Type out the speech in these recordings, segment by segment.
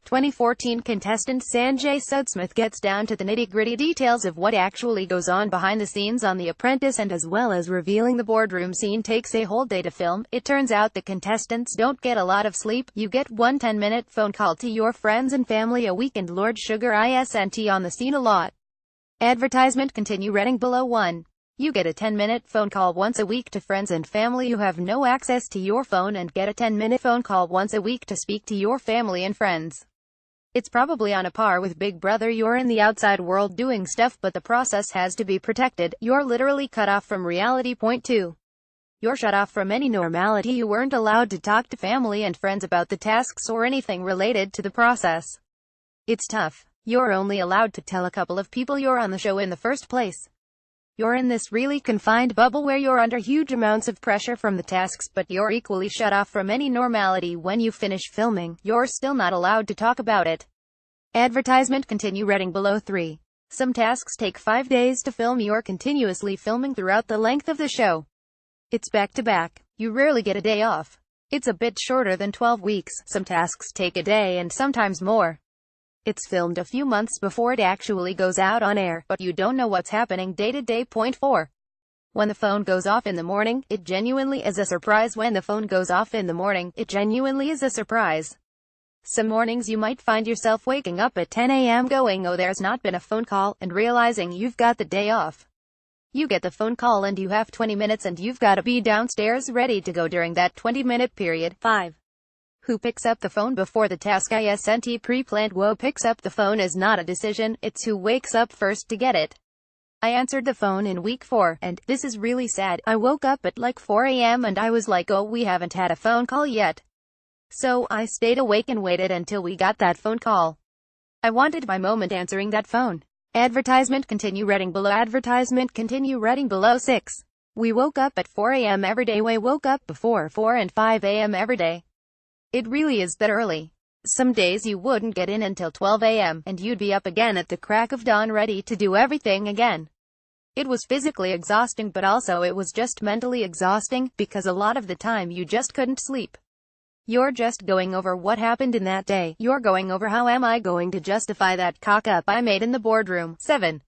2014 contestant Sanjay SoodSmith gets down to the nitty-gritty details of what actually goes on behind the scenes on The Apprentice, and as well as revealing the boardroom scene takes a whole day to film. It turns out the contestants don't get a lot of sleep. You get one 10-minute phone call to your friends and family a week, and Lord Sugar isn't on the scene a lot. Advertisement continue reading below. 1. You get a 10-minute phone call once a week to friends and family who have no access to your phone, and get a 10-minute phone call once a week to speak to your family and friends. It's probably on a par with Big Brother. You're in the outside world doing stuff, but the process has to be protected. You're literally cut off from reality. Point 2. You're shut off from any normality. You weren't allowed to talk to family and friends about the tasks or anything related to the process. It's tough. You're only allowed to tell a couple of people you're on the show in the first place. You're in this really confined bubble where you're under huge amounts of pressure from the tasks, but you're equally shut off from any normality. When you finish filming, you're still not allowed to talk about it. Advertisement continue reading below. 3. Some tasks take 5 days to film. You're continuously filming throughout the length of the show. It's back to back. You rarely get a day off. It's a bit shorter than 12 weeks. Some tasks take a day and sometimes more. It's filmed a few months before it actually goes out on air, but you don't know what's happening day to day. Point 4. When the phone goes off in the morning, it genuinely is a surprise. When the phone goes off in the morning, it genuinely is a surprise. Some mornings you might find yourself waking up at 10 a.m. going, "Oh, there's not been a phone call," and realizing you've got the day off. You get the phone call and you have 20 minutes and you've got to be downstairs ready to go during that 20-minute period. 5. Who picks up the phone before the task isn't pre-planned? Who picks up the phone is not a decision, it's who wakes up first to get it. I answered the phone in week 4, and this is really sad. I woke up at like 4 a.m. and I was like, "Oh, we haven't had a phone call yet." So I stayed awake and waited until we got that phone call. I wanted my moment answering that phone. Advertisement continue reading below. Advertisement continue reading below. 6. We woke up at 4 a.m. every day. We woke up before 4 and 5 a.m. every day. It really is that early. Some days you wouldn't get in until 12 a.m., and you'd be up again at the crack of dawn ready to do everything again. It was physically exhausting, but also it was just mentally exhausting, because a lot of the time you just couldn't sleep. You're just going over what happened in that day. You're going over how am I going to justify that cock-up I made in the boardroom. 7.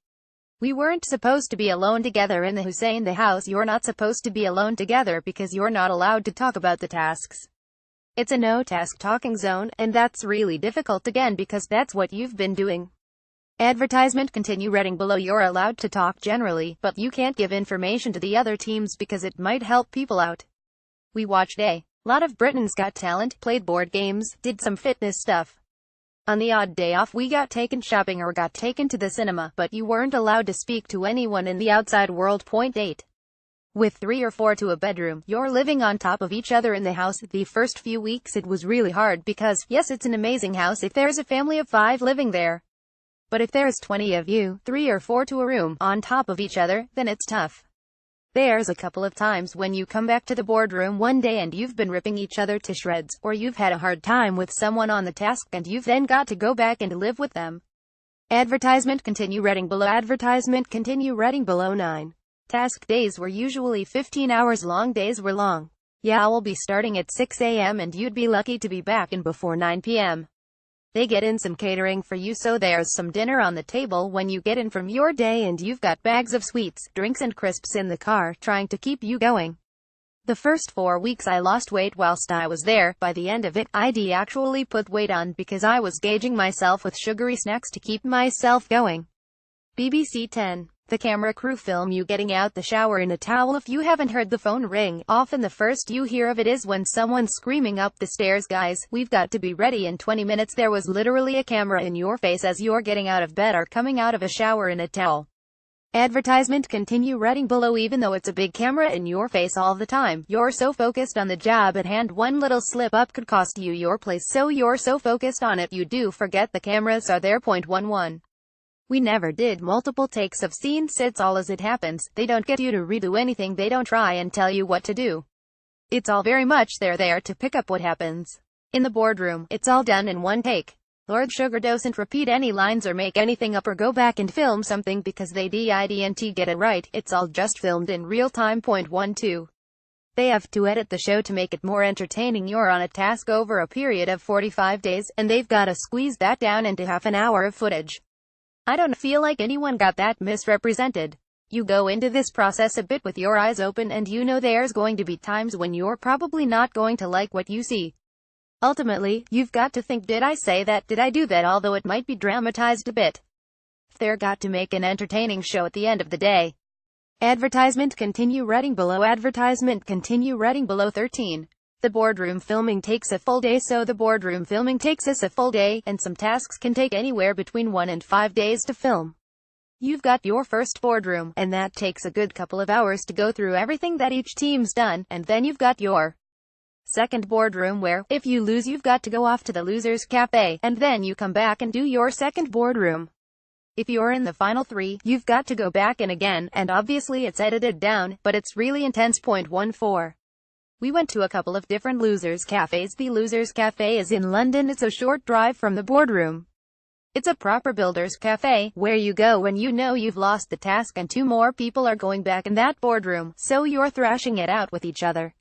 We weren't supposed to be alone together in the Hussein the house. You're not supposed to be alone together because you're not allowed to talk about the tasks. It's a no-task talking zone, and that's really difficult again because that's what you've been doing. Advertisement continue reading below. You're allowed to talk generally, but you can't give information to the other teams because it might help people out. We watched a lot of Britain's Got Talent, played board games, did some fitness stuff. On the odd day off we got taken shopping or got taken to the cinema, but you weren't allowed to speak to anyone in the outside world. Point 8. With 3 or 4 to a bedroom, you're living on top of each other in the house. The first few weeks it was really hard because, yes, it's an amazing house if there's a family of 5 living there. But if there's 20 of you, 3 or 4 to a room, on top of each other, then it's tough. There's a couple of times when you come back to the boardroom one day and you've been ripping each other to shreds, or you've had a hard time with someone on the task and you've then got to go back and live with them. Advertisement continue reading below. Advertisement continue reading below. 9. Task days were usually 15 hours long. Days were long. Yeah, I'll be starting at 6 a.m. and you'd be lucky to be back in before 9 p.m. They get in some catering for you, so there's some dinner on the table when you get in from your day, and you've got bags of sweets, drinks and crisps in the car trying to keep you going. The first 4 weeks I lost weight whilst I was there. By the end of it, I'd actually put weight on because I was gauging myself with sugary snacks to keep myself going. BBC 10. The camera crew film you getting out the shower in a towel. If you haven't heard the phone ring, often the first you hear of it is when someone's screaming up the stairs, "Guys, we've got to be ready in 20 minutes. There was literally a camera in your face as you're getting out of bed or coming out of a shower in a towel. Advertisement continue reading below. Even though it's a big camera in your face all the time, you're so focused on the job at hand, one little slip up could cost you your place, so you're so focused on it you do forget the cameras are there. Point 11. We never did multiple takes of scenes. It's all as it happens. They don't get you to redo anything. They don't try and tell you what to do. It's all very much they're there to pick up what happens. In the boardroom, it's all done in one take. Lord Sugar doesn't repeat any lines or make anything up or go back and film something because they didn't get it right. It's all just filmed in real time. Point 12. They have to edit the show to make it more entertaining. You're on a task over a period of 45 days, and they've got to squeeze that down into half an hour of footage. I don't feel like anyone got that misrepresented. You go into this process a bit with your eyes open, and you know there's going to be times when you're probably not going to like what you see. Ultimately, you've got to think, did I say that, did I do that, although it might be dramatized a bit. They're got to make an entertaining show at the end of the day. Advertisement continue reading below. Advertisement continue reading below. 13. The boardroom filming takes a full day, so the boardroom filming takes us a full day, and some tasks can take anywhere between 1 and 5 days to film. You've got your first boardroom, and that takes a good couple of hours to go through everything that each team's done, and then you've got your second boardroom where, if you lose, you've got to go off to the loser's cafe, and then you come back and do your second boardroom. If you're in the final 3, you've got to go back in again, and obviously it's edited down, but it's really intense. 14. We went to a couple of different losers' cafes. The Losers' Cafe is in London. It's a short drive from the boardroom. It's a proper builder's cafe, where you go when you know you've lost the task and 2 more people are going back in that boardroom, so you're thrashing it out with each other.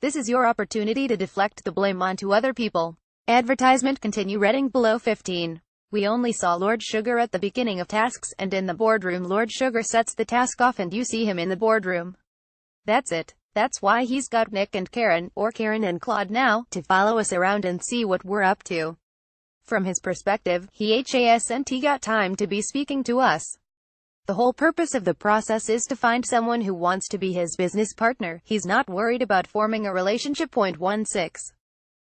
This is your opportunity to deflect the blame onto other people. Advertisement continue reading below. 15. We only saw Lord Sugar at the beginning of tasks, and in the boardroom Lord Sugar sets the task off and you see him in the boardroom. That's it. That's why he's got Nick and Karen, or Karen and Claude now, to follow us around and see what we're up to. From his perspective, he hasn't got time to be speaking to us. The whole purpose of the process is to find someone who wants to be his business partner. He's not worried about forming a relationship. 16.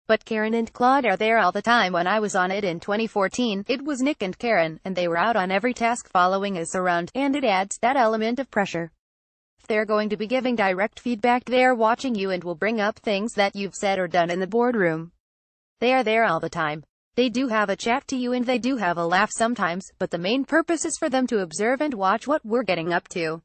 But Karen and Claude are there all the time. When I was on it in 2014, it was Nick and Karen, and they were out on every task following us around, and it adds that element of pressure. If they're going to be giving direct feedback, they're watching you and will bring up things that you've said or done in the boardroom. They are there all the time. They do have a chat to you and they do have a laugh sometimes, but the main purpose is for them to observe and watch what we're getting up to.